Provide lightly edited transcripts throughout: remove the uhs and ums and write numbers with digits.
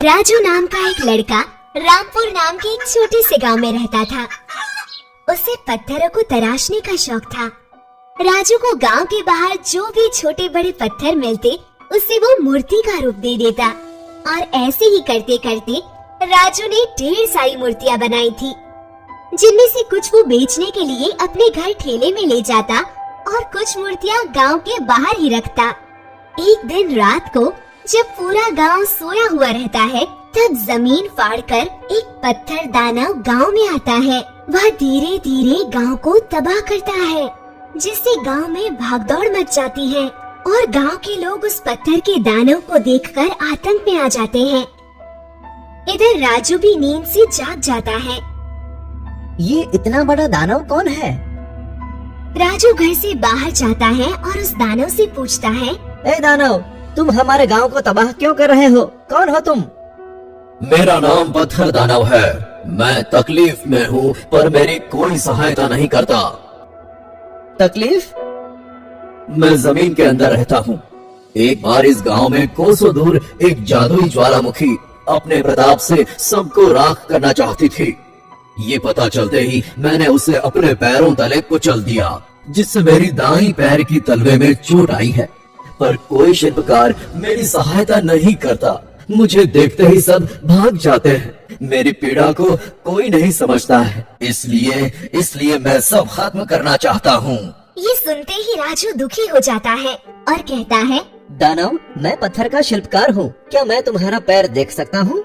राजू नाम का एक लड़का रामपुर नाम के एक छोटे से गांव में रहता था। उसे पत्थरों को तराशने का शौक था। राजू को गांव के बाहर जो भी छोटे बड़े पत्थर मिलते उसे वो मूर्ति का रूप दे देता और ऐसे ही करते करते राजू ने ढेर सारी मूर्तियां बनाई थी, जिनमें से कुछ वो बेचने के लिए अपने घर ठेले में ले जाता और कुछ मूर्तियां गांव के बाहर ही रखता। एक दिन रात को जब पूरा गांव सोया हुआ रहता है, तब जमीन फाड़कर एक पत्थर दानव गांव में आता है। वह धीरे धीरे गांव को तबाह करता है, जिससे गांव में भागदौड़ मच जाती है और गांव के लोग उस पत्थर के दानव को देखकर आतंक में आ जाते हैं। इधर राजू भी नींद से जाग जाता है। ये इतना बड़ा दानव कौन है? राजू घर से बाहर जाता है और उस दानव से पूछता है, ए दानव, तुम हमारे गांव को तबाह क्यों कर रहे हो? कौन हो तुम? मेरा नाम पत्थर दानव है। मैं तकलीफ में हूँ, पर मेरी कोई सहायता नहीं करता। तकलीफ? मैं जमीन के अंदर रहता हूँ। एक बार इस गांव में कोसों दूर एक जादुई ज्वालामुखी अपने प्रताप से सबको राख करना चाहती थी। ये पता चलते ही मैंने उसे अपने पैरों तले कुचल दिया, जिससे मेरी दाईं पैर की तलवे में चोट आई है। पर कोई शिल्पकार मेरी सहायता नहीं करता। मुझे देखते ही सब भाग जाते हैं। मेरी पीड़ा को कोई नहीं समझता है। इसलिए मैं सब खत्म करना चाहता हूँ। ये सुनते ही राजू दुखी हो जाता है और कहता है, दानव, मैं पत्थर का शिल्पकार हूँ। क्या मैं तुम्हारा पैर देख सकता हूँ?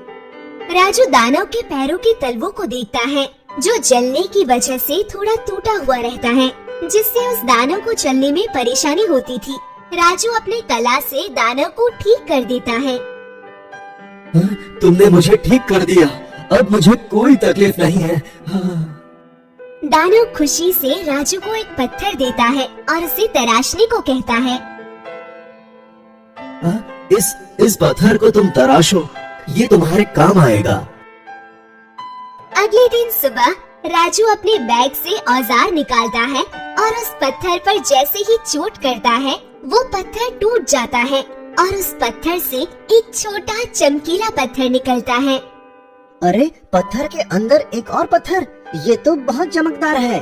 राजू दानव के पैरों के तलवों को देखता है, जो जलने की वजह से थोड़ा टूटा हुआ रहता है, जिससे उस दानव को चलने में परेशानी होती थी। राजू अपने कला से दानव को ठीक कर देता है। तुमने मुझे ठीक कर दिया। अब मुझे कोई तकलीफ नहीं है। दानव खुशी से राजू को एक पत्थर देता है और उसे तराशने को कहता है। इस पत्थर को तुम तराशो, ये तुम्हारे काम आएगा। अगले दिन सुबह राजू अपने बैग से औजार निकालता है और उस पत्थर पर जैसे ही चोट करता है, वो पत्थर टूट जाता है और उस पत्थर से एक छोटा चमकीला पत्थर निकलता है। अरे, पत्थर के अंदर एक और पत्थर, ये तो बहुत चमकदार है।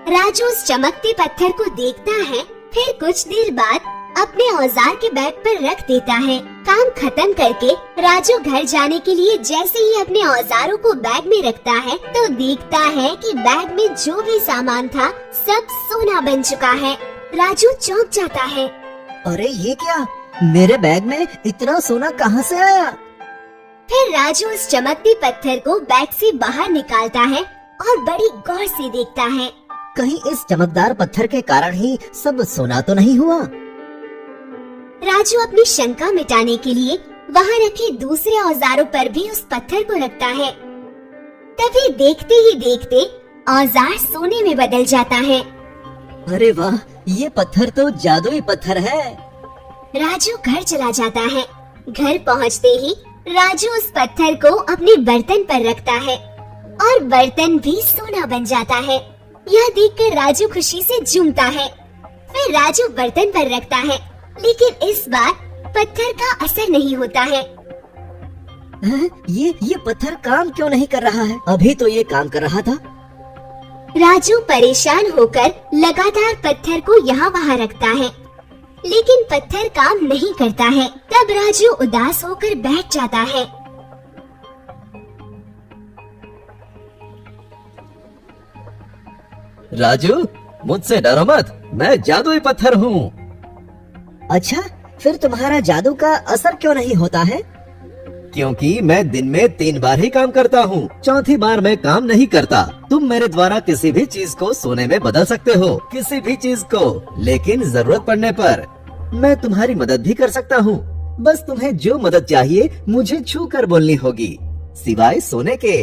राजू उस चमकते पत्थर को देखता है, फिर कुछ देर बाद अपने औजार के बैग पर रख देता है। काम खत्म करके राजू घर जाने के लिए जैसे ही अपने औजारों को बैग में रखता है, तो देखता है कि बैग में जो भी सामान था सब सोना बन चुका है। राजू चौंक जाता है। अरे, ये क्या? मेरे बैग में इतना सोना कहाँ से आया? फिर राजू उस चमकते पत्थर को बैग से बाहर निकालता है और बड़ी गौर से देखता है। कहीं इस चमकदार पत्थर के कारण ही सब सोना तो नहीं हुआ? राजू अपनी शंका मिटाने के लिए वहाँ रखे दूसरे औजारों पर भी उस पत्थर को रखता है। तभी देखते ही देखते औजार सोने में बदल जाता है। अरे वाह, ये पत्थर तो जादुई पत्थर है। राजू घर चला जाता है। घर पहुँचते ही राजू उस पत्थर को अपने बर्तन पर रखता है और बर्तन भी सोना बन जाता है। यह देखकर राजू खुशी से झूमता है। फिर राजू बर्तन पर रखता है, लेकिन इस बार पत्थर का असर नहीं होता है। ये पत्थर काम क्यों नहीं कर रहा है? अभी तो ये काम कर रहा था। राजू परेशान होकर लगातार पत्थर को यहाँ वहाँ रखता है, लेकिन पत्थर काम नहीं करता है। तब राजू उदास होकर बैठ जाता है। राजू, मुझसे डरो मत, मैं जादुई पत्थर हूँ। अच्छा, फिर तुम्हारा जादू का असर क्यों नहीं होता है? क्योंकि मैं दिन में 3 बार ही काम करता हूँ। चौथी बार मैं काम नहीं करता। तुम मेरे द्वारा किसी भी चीज को सोने में बदल सकते हो, किसी भी चीज को, लेकिन जरूरत पड़ने पर मैं तुम्हारी मदद भी कर सकता हूँ। बस तुम्हें जो मदद चाहिए मुझे छू कर बोलनी होगी, सिवाय सोने के।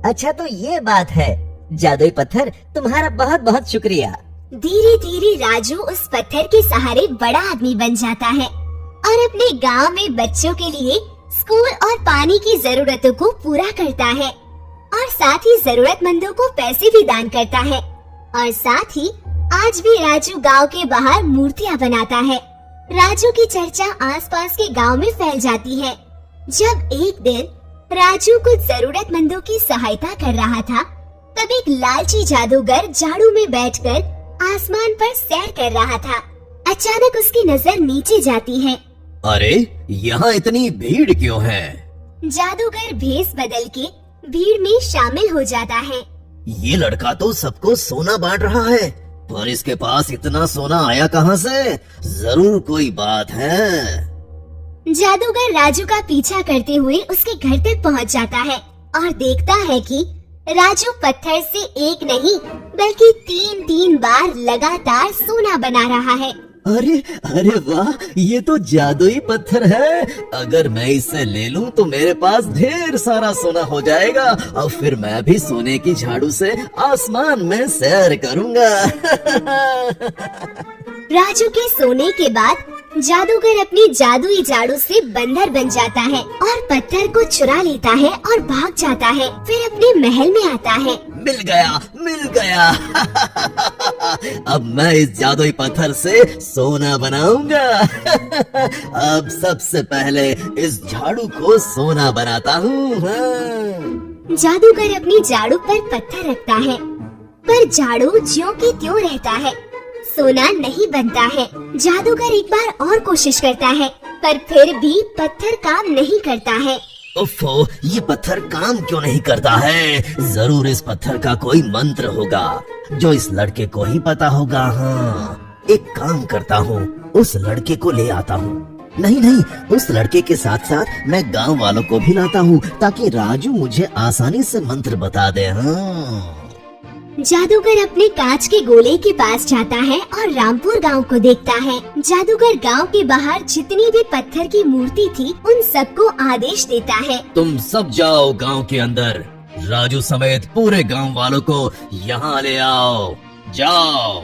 अच्छा, तो ये बात है। जादुई पत्थर, तुम्हारा बहुत बहुत शुक्रिया। धीरे धीरे राजू उस पत्थर के सहारे बड़ा आदमी बन जाता है और अपने गांव में बच्चों के लिए स्कूल और पानी की जरूरतों को पूरा करता है और साथ ही जरूरतमंदों को पैसे भी दान करता है। और साथ ही आज भी राजू गांव के बाहर मूर्तियां बनाता है। राजू की चर्चा आसपास के गांव में फैल जाती है। जब एक दिन राजू कुछ जरूरतमंदों की सहायता कर रहा था, तब एक लालची जादूगर झाड़ू में बैठकर आसमान पर सैर कर रहा था। अचानक उसकी नजर नीचे जाती है। अरे यहाँ इतनी भीड़ क्यों है? जादूगर भेष बदल के भीड़ में शामिल हो जाता है। ये लड़का तो सबको सोना बांट रहा है, पर इसके पास इतना सोना आया कहाँ से? जरूर कोई बात है। जादूगर राजू का पीछा करते हुए उसके घर तक पहुंच जाता है और देखता है कि राजू पत्थर से एक नहीं बल्कि 3-3 बार लगातार सोना बना रहा है। अरे अरे वाह, ये तो जादुई पत्थर है। अगर मैं इसे ले लूं तो मेरे पास ढेर सारा सोना हो जाएगा और फिर मैं भी सोने की झाड़ू से आसमान में सैर करूंगा। राजू के सोने के बाद जादूगर अपनी जादुई झाड़ू से बंदर बन जाता है और पत्थर को चुरा लेता है और भाग जाता है। फिर अपने महल में आता है। मिल गया, मिल गया। अब मैं इस जादुई पत्थर से सोना बनाऊंगा। अब सबसे पहले इस झाड़ू को सोना बनाता हूँ। हाँ। जादूगर अपनी झाड़ू पर पत्थर रखता है, पर झाड़ू ज्यों की त्यों रहता है, सोना नहीं बनता है। जादूगर एक बार और कोशिश करता है, पर फिर भी पत्थर काम नहीं करता है। उफ़ो, ये पत्थर काम क्यों नहीं करता है? जरूर इस पत्थर का कोई मंत्र होगा जो इस लड़के को ही पता होगा। हाँ, एक काम करता हूँ, उस लड़के को ले आता हूँ। नहीं, उस लड़के के साथ साथ मैं गांव वालों को भी लाता हूँ ताकि राजू मुझे आसानी से मंत्र बता दे। हाँ। जादूगर अपने कांच के गोले के पास जाता है और रामपुर गांव को देखता है। जादूगर गांव के बाहर जितनी भी पत्थर की मूर्ति थी उन सबको आदेश देता है, तुम सब जाओ गांव के अंदर, राजू समेत पूरे गांव वालों को यहाँ ले आओ। जाओ।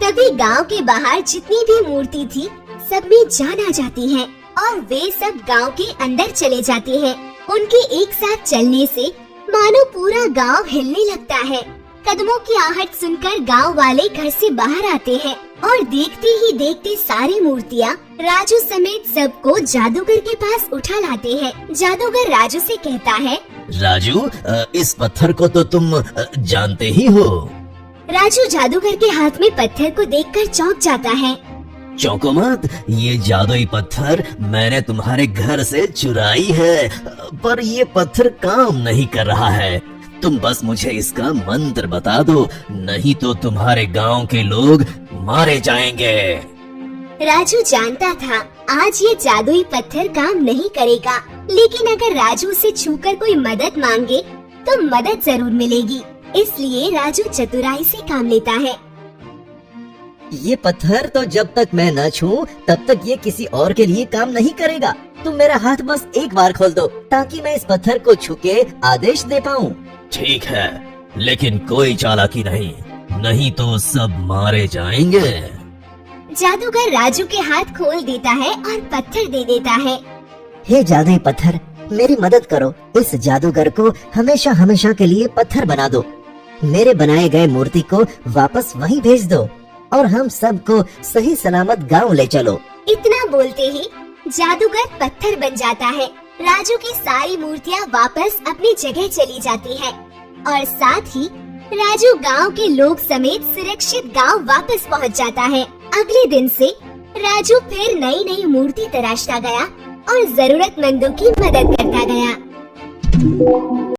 तभी गांव के बाहर जितनी भी मूर्ति थी सब में जान आ जाती है और वे सब गांव के अंदर चले जाते हैं। उनके एक साथ चलने से मानो पूरा गांव हिलने लगता है। कदमों की आहट सुनकर गांव वाले घर से बाहर आते हैं और देखते ही देखते सारी मूर्तियां राजू समेत सबको जादूगर के पास उठा लाते हैं। जादूगर राजू से कहता है, राजू, इस पत्थर को तो तुम जानते ही हो। राजू जादूगर के हाथ में पत्थर को देखकर चौंक जाता है। चौंको मत, ये जादुई पत्थर मैंने तुम्हारे घर से चुराई है, पर ये पत्थर काम नहीं कर रहा है। तुम बस मुझे इसका मंत्र बता दो, नहीं तो तुम्हारे गांव के लोग मारे जाएंगे। राजू जानता था आज ये जादुई पत्थर काम नहीं करेगा, लेकिन अगर राजू से छूकर कोई मदद मांगे तो मदद जरूर मिलेगी। इसलिए राजू चतुराई से काम लेता है। ये पत्थर तो जब तक मैं न छूं तब तक ये किसी और के लिए काम नहीं करेगा। तुम मेरा हाथ बस एक बार खोल दो ताकि मैं इस पत्थर को छू के आदेश दे पाऊं। ठीक है, लेकिन कोई चालाकी नहीं, नहीं तो सब मारे जाएंगे। जादूगर राजू के हाथ खोल देता है और पत्थर दे देता है। हे जादुई पत्थर, मेरी मदद करो। इस जादूगर को हमेशा हमेशा के लिए पत्थर बना दो। मेरे बनाए गए मूर्ति को वापस वहीं भेज दो और हम सबको सही सलामत गांव ले चलो। इतना बोलते ही जादूगर पत्थर बन जाता है। राजू की सारी मूर्तियाँ वापस अपनी जगह चली जाती है और साथ ही राजू गांव के लोग समेत सुरक्षित गांव वापस पहुंच जाता है। अगले दिन से राजू फिर नई नई मूर्ति तराशता गया और जरूरतमंदों की मदद करता गया।